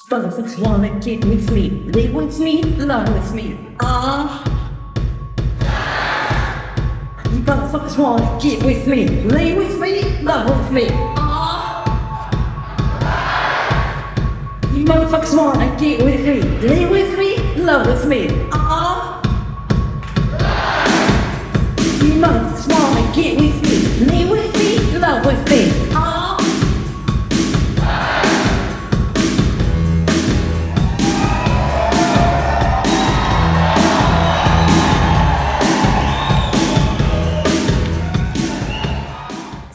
Motherfuckers wanna get with me, live with me, love with me. You motherfuckers wanna get with me, live with me, love with me. You motherfuckers wanna get with me, live with me, love with me. You motherfuckers wanna get with me, live with me, love with me.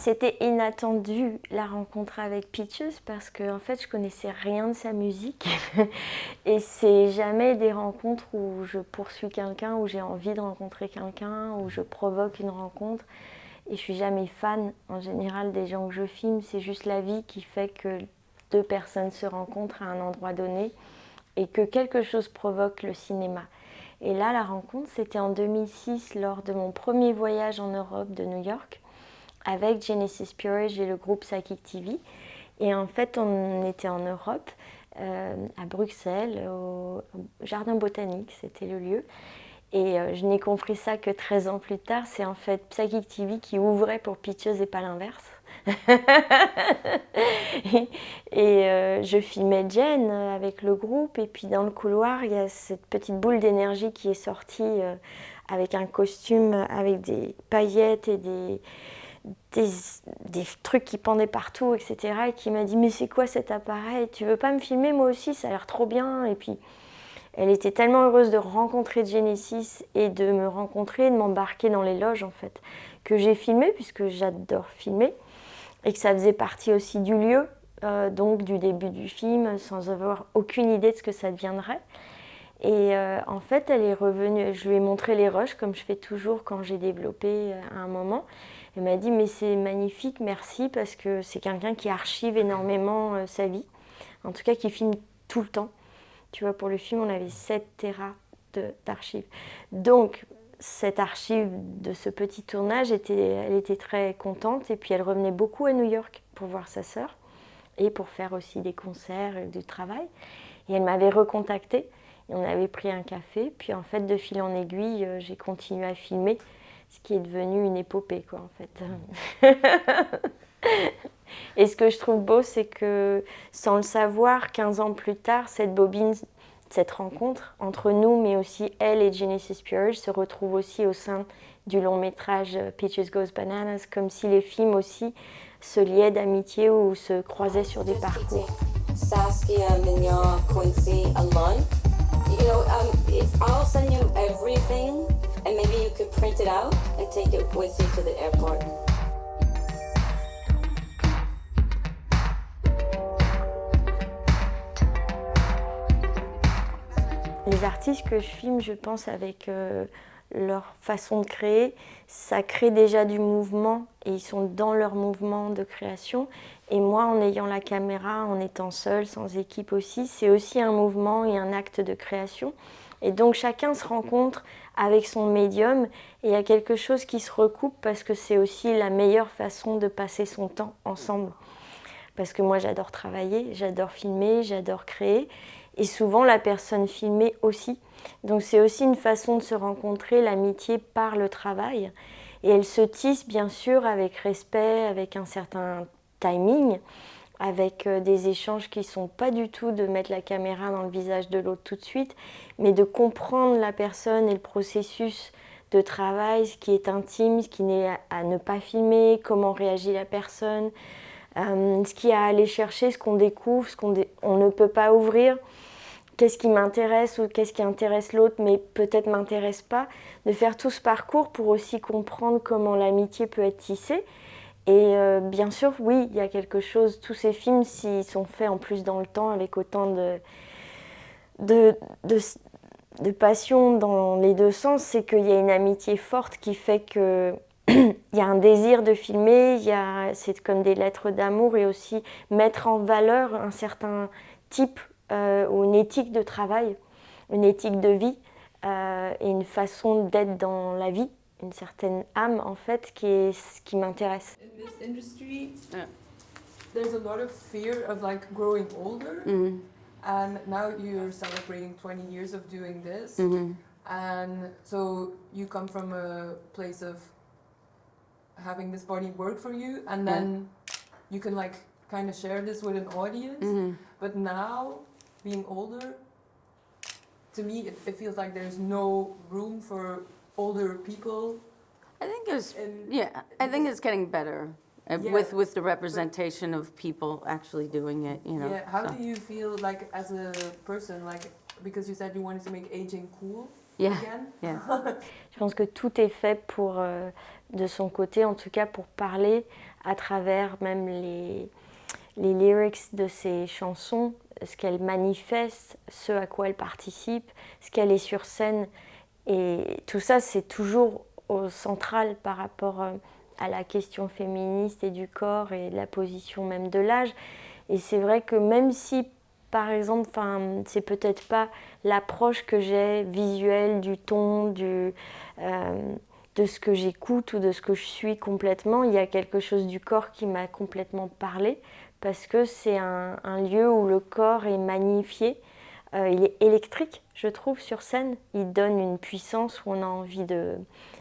C'était inattendu la rencontre avec Peaches parce que en fait je connaissais rien de sa musique et c'est jamais des rencontres où je poursuis quelqu'un, où j'ai envie de rencontrer quelqu'un, où je provoque une rencontre et je suis jamais fan en général des gens que je filme, c'est juste la vie qui fait que deux personnes se rencontrent à un endroit donné et que quelque chose provoque le cinéma. Et là la rencontre c'était en 2006 lors de mon premier voyage en Europe de New York avec Genesis Purge et le groupe Psychic TV. Et en fait, on était en Europe, à Bruxelles, au Jardin Botanique, c'était le lieu. Et je n'ai compris ça que 13 ans plus tard. C'est en fait Psychic TV qui ouvrait pour Peaches et pas l'inverse. et je filmais Jen avec le groupe. Et puis dans le couloir, il y a cette petite boule d'énergie qui est sortie avec un costume, avec des paillettes et des trucs qui pendaient partout, etc. Et qui m'a dit « Mais c'est quoi cet appareil? Tu veux pas me filmer moi aussi? Ça a l'air trop bien !» Et puis, elle était tellement heureuse de rencontrer Genesis et de me rencontrer, de m'embarquer dans les loges, en fait, que j'ai filmé, puisque j'adore filmer, et que ça faisait partie aussi du lieu, donc du début du film, sans avoir aucune idée de ce que ça deviendrait. Et en fait, elle est revenue, je lui ai montré les rushs, comme je fais toujours quand j'ai développé à un moment. Elle m'a dit « Mais c'est magnifique, merci », parce que c'est quelqu'un qui archive énormément sa vie, en tout cas qui filme tout le temps. Tu vois, pour le film, on avait 7 téras d'archives. Donc, cette archive de ce petit tournage, elle était très contente, et puis elle revenait beaucoup à New York pour voir sa sœur, et pour faire aussi des concerts et du travail. Et elle m'avait recontactée, et on avait pris un café, puis en fait, de fil en aiguille, j'ai continué à filmer, ce qui est devenu une épopée, quoi, en fait. Et ce que je trouve beau, c'est que, sans le savoir, 15 ans plus tard, cette bobine, cette rencontre entre nous, mais aussi elle et Genesis Purge, se retrouve aussi au sein du long métrage Peaches Goes Bananas, comme si les films aussi se liaient d'amitié ou se croisaient sur des parcours. Saskia, Mignon, Quincy, Alon. You know, I'll send you everything, and maybe you could print it out and take it with you to the airport. Les artistes que je filme, je pense, avec leur façon de créer, ça crée déjà du mouvement et ils sont dans leur mouvement de création. Et moi, en ayant la caméra, en étant seule, sans équipe aussi, c'est aussi un mouvement et un acte de création. Et donc chacun se rencontre avec son médium et il y a quelque chose qui se recoupe parce que c'est aussi la meilleure façon de passer son temps ensemble. Parce que moi, j'adore travailler, j'adore filmer, j'adore créer. Et souvent, la personne filmée aussi. Donc c'est aussi une façon de se rencontrer, l'amitié par le travail. Et elle se tisse bien sûr avec respect, avec un certain timing, avec des échanges qui ne sont pas du tout de mettre la caméra dans le visage de l'autre tout de suite, mais de comprendre la personne et le processus de travail, ce qui est intime, ce qui n'est à ne pas filmer, comment réagit la personne, ce qu'il y a à aller chercher, ce qu'on découvre, on ne peut pas ouvrir. Qu'est-ce qui m'intéresse ou qu'est-ce qui intéresse l'autre, mais peut-être ne m'intéresse pas, de faire tout ce parcours pour aussi comprendre comment l'amitié peut être tissée. Et bien sûr, oui, il y a quelque chose, tous ces films, s'ils sont faits en plus dans le temps, avec autant de passion dans les deux sens, c'est qu'il y a une amitié forte qui fait que il y a un désir de filmer, c'est comme des lettres d'amour et aussi mettre en valeur un certain type ou une éthique de travail, une éthique de vie et une façon d'être dans la vie, une certaine âme en fait qui est ce qui m'intéresse. In this industry, there's a lot of fear of like growing older. And now you're celebrating 20 years of doing this. And so you come from a place of having this body work for you, and then you can like kind of share this with an audience. But now, being older, to me, it feels like there's no room for older people. I think it's And- I think it's getting better Yeah. with the representation of people actually doing it. You know. Yeah, how so. do you feel like as a person, like because you said you wanted to make aging cool Yeah. again? Yeah. Je pense que tout est fait pour, de son côté, en tout cas pour parler à travers même les lyrics de ses chansons, ce qu'elle manifeste, ce à quoi elle participe, ce qu'elle est sur scène. Et tout ça, c'est toujours au central par rapport à la question féministe et du corps et de la position même de l'âge. Et c'est vrai que même si, par exemple, c'est peut-être pas l'approche que j'ai visuelle du ton, de ce que j'écoute ou de ce que je suis complètement, il y a quelque chose du corps qui m'a complètement parlé parce que c'est un lieu où le corps est magnifié. Il est électrique, je trouve, sur scène. Il donne une puissance où on a envie de...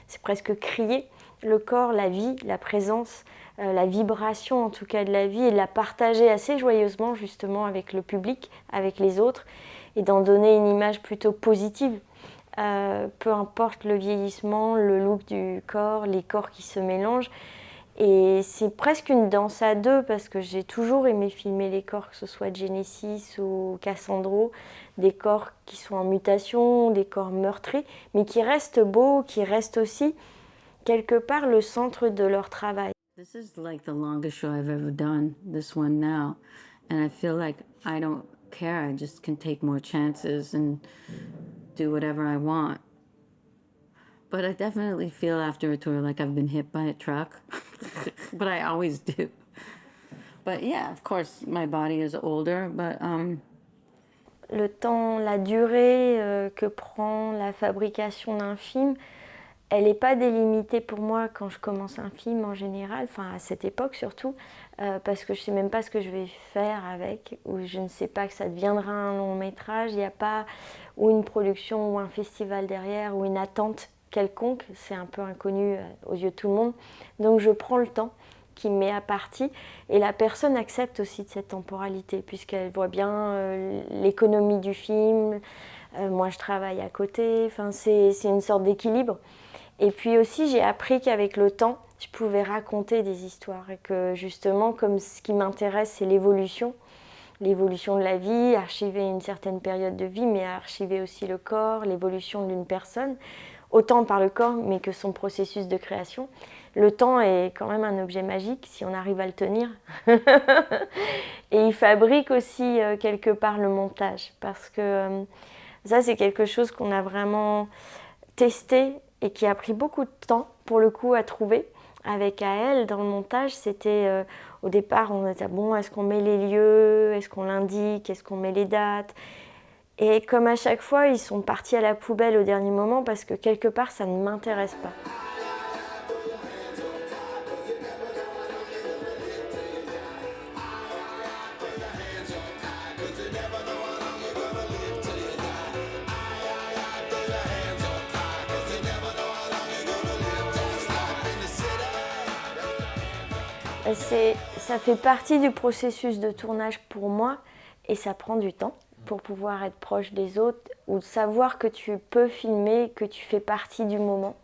C'est presque crier. Le corps, la vie, la présence, la vibration en tout cas de la vie, et de la partager assez joyeusement justement avec le public, avec les autres, et d'en donner une image plutôt positive. Peu importe le vieillissement, le look du corps, les corps qui se mélangent. Et c'est presque une danse à deux parce que j'ai toujours aimé filmer les corps, que ce soit Genesis ou Cassandro, des corps qui sont en mutation, des corps meurtris, mais qui restent beaux, qui restent aussi quelque part le centre de leur travail. This is like the longest show I've ever done, this one now. And I feel like I don't care. I just can take more chances and do whatever I want. But I definitely feel after a tour like I've been hit by a truck. But I always do. But yeah, of course, my body is older, but... Le temps, la durée que prend la fabrication d'un film, elle n'est pas délimitée pour moi quand je commence un film en général, enfin à cette époque surtout, parce que je ne sais même pas ce que je vais faire avec, ou je ne sais pas que ça deviendra un long métrage, il n'y a pas ou une production ou un festival derrière, ou une attente quelconque, c'est un peu inconnu aux yeux de tout le monde. Donc je prends le temps qui me met à partie, et la personne accepte aussi de cette temporalité, puisqu'elle voit bien l'économie du film, moi je travaille à côté, enfin, c'est une sorte d'équilibre. Et puis aussi, j'ai appris qu'avec le temps, je pouvais raconter des histoires et que justement, comme ce qui m'intéresse, c'est l'évolution de la vie, archiver une certaine période de vie, mais archiver aussi le corps, l'évolution d'une personne, autant par le corps, mais que son processus de création. Le temps est quand même un objet magique si on arrive à le tenir. Et il fabrique aussi quelque part le montage, parce que ça, c'est quelque chose qu'on a vraiment testé et qui a pris beaucoup de temps, pour le coup, à trouver. Avec AL, dans le montage, c'était au départ, on était bon, est-ce qu'on met les lieux, est-ce qu'on l'indique, est-ce qu'on met les dates? Et comme à chaque fois, ils sont partis à la poubelle au dernier moment parce que quelque part, ça ne m'intéresse pas. Ça fait partie du processus de tournage pour moi, et ça prend du temps pour pouvoir être proche des autres, ou de savoir que tu peux filmer, que tu fais partie du moment.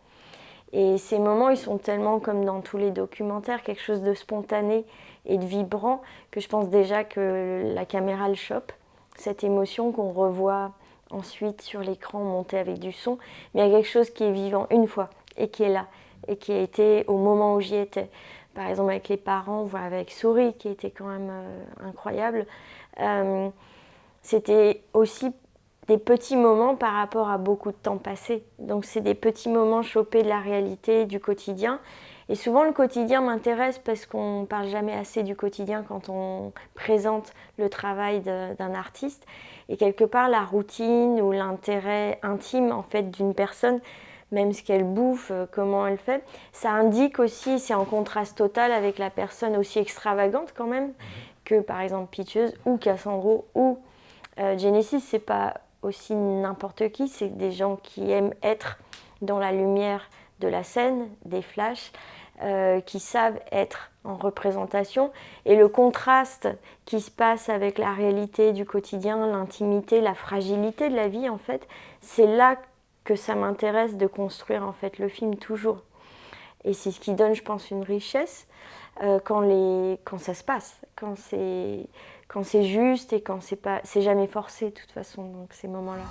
Et ces moments, ils sont tellement, comme dans tous les documentaires, quelque chose de spontané et de vibrant, que je pense déjà que la caméra le chope, cette émotion qu'on revoit ensuite sur l'écran monté avec du son. Mais il y a quelque chose qui est vivant une fois, et qui est là, et qui a été au moment où j'y étais. Par exemple avec les parents, voire avec Souris, qui était quand même incroyable. C'était aussi des petits moments par rapport à beaucoup de temps passé. Donc c'est des petits moments chopés de la réalité, du quotidien. Et souvent le quotidien m'intéresse parce qu'on ne parle jamais assez du quotidien quand on présente le travail d'un artiste. Et quelque part la routine ou l'intérêt intime en fait d'une personne, même ce qu'elle bouffe, comment elle fait, ça indique aussi, c'est en contraste total avec la personne aussi extravagante quand même, que par exemple Pitcheuse ou Cassandro ou Genesis, c'est pas aussi n'importe qui, c'est des gens qui aiment être dans la lumière de la scène, des flashs, qui savent être en représentation. Et le contraste qui se passe avec la réalité du quotidien, l'intimité, la fragilité de la vie, en fait, c'est là que ça m'intéresse de construire en fait le film toujours. Et c'est ce qui donne, je pense, une richesse quand ça se passe, quand c'est juste et quand c'est jamais forcé de toute façon, donc ces moments-là.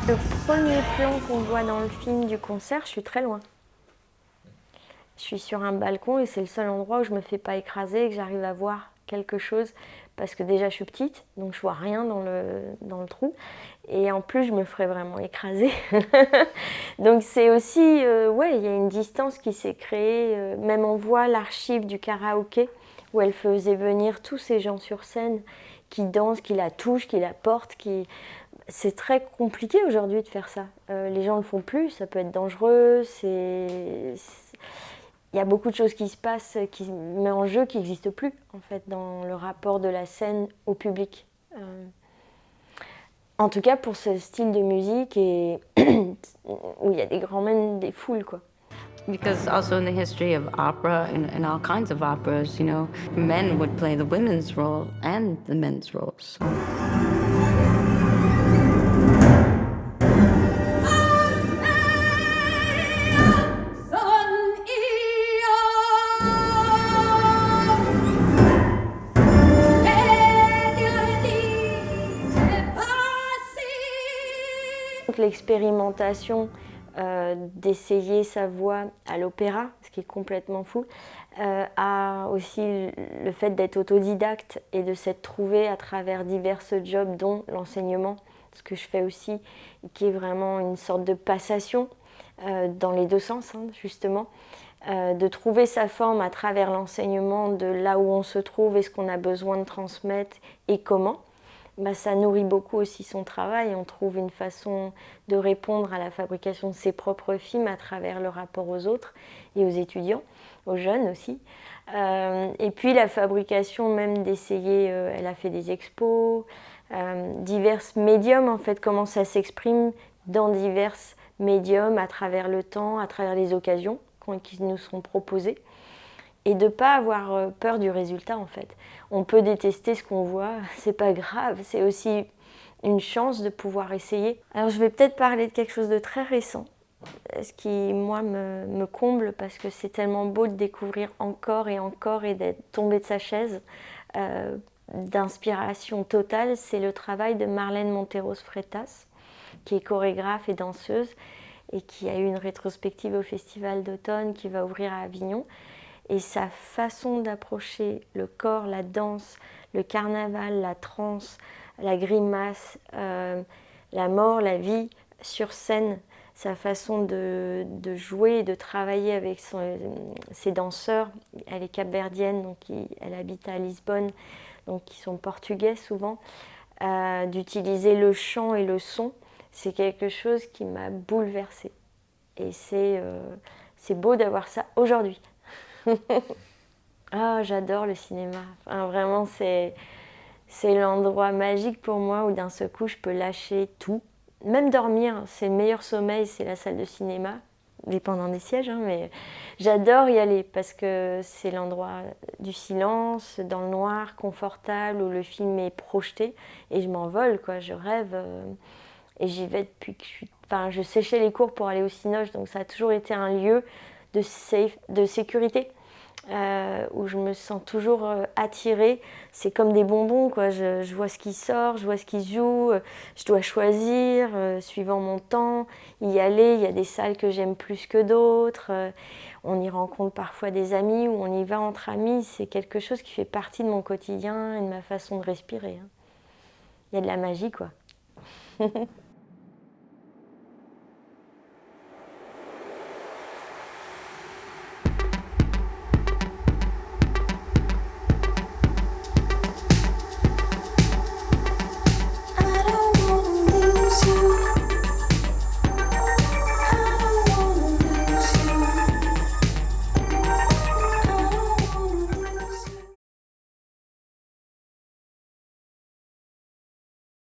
Le premier plan qu'on voit dans le film du concert, je suis très loin. Je suis sur un balcon et c'est le seul endroit où je me fais pas écraser et que j'arrive à voir quelque chose parce que déjà je suis petite, donc je vois rien dans le trou et en plus je me ferais vraiment écraser. Donc c'est aussi, ouais, il y a une distance qui s'est créée, même on voit l'archive du karaoké où elle faisait venir tous ces gens sur scène qui dansent, qui la touchent, qui la portent, C'est très compliqué aujourd'hui de faire ça. Les gens ne le font plus, ça peut être dangereux, il y a beaucoup de choses qui se passent, qui se mettent en jeu, qui n'existent plus en fait dans le rapport de la scène au public. En tout cas pour ce style de musique et où il y a des grands men, des foules quoi. Because also in the history of opera and all kinds of operas, you know, men would play the women's role and the men's roles. So. L'expérimentation d'essayer sa voix à l'opéra, ce qui est complètement fou, a aussi le fait d'être autodidacte et de s'être trouvé à travers divers jobs, dont l'enseignement, ce que je fais aussi, qui est vraiment une sorte de passation dans les deux sens, hein, justement, de trouver sa forme à travers l'enseignement de là où on se trouve et ce qu'on a besoin de transmettre et comment. Bah, ça nourrit beaucoup aussi son travail. On trouve une façon de répondre à la fabrication de ses propres films à travers le rapport aux autres et aux étudiants, aux jeunes aussi. Et puis la fabrication même d'essayer, elle a fait des expos, divers médiums en fait, comment ça s'exprime dans divers médiums à travers le temps, à travers les occasions qui nous sont proposées. Et de ne pas avoir peur du résultat en fait. On peut détester ce qu'on voit, c'est pas grave, c'est aussi une chance de pouvoir essayer. Alors je vais peut-être parler de quelque chose de très récent, ce qui moi me comble parce que c'est tellement beau de découvrir encore et d'être tombé de sa chaise d'inspiration totale. C'est le travail de Marlène Monteros Freitas, qui est chorégraphe et danseuse et qui a eu une rétrospective au Festival d'automne qui va ouvrir à Avignon. Et sa façon d'approcher le corps, la danse, le carnaval, la transe, la grimace, la mort, la vie sur scène, sa façon de jouer et de travailler avec ses danseurs. Elle est capverdienne, donc elle habite à Lisbonne, donc qui sont portugais souvent. D'utiliser le chant et le son, c'est quelque chose qui m'a bouleversée. Et c'est beau d'avoir ça aujourd'hui. Ah, j'adore le cinéma. Enfin, vraiment, c'est l'endroit magique pour moi où d'un seul coup, je peux lâcher tout. Même dormir, c'est le meilleur sommeil, c'est la salle de cinéma, dépendant des sièges, hein, mais j'adore y aller parce que c'est l'endroit du silence, dans le noir, confortable, où le film est projeté et je m'envole, quoi. Je rêve et j'y vais depuis que je séchais les cours pour aller au Cinoche, donc ça a toujours été un lieu de sécurité où je me sens toujours attirée. C'est comme des bonbons, quoi. Je vois ce qui sort, je vois ce qui se joue, je dois choisir suivant mon temps, y aller. Il y a des salles que j'aime plus que d'autres. On y rencontre parfois des amis ou on y va entre amis. C'est quelque chose qui fait partie de mon quotidien et de ma façon de respirer. Il y a de la magie, quoi.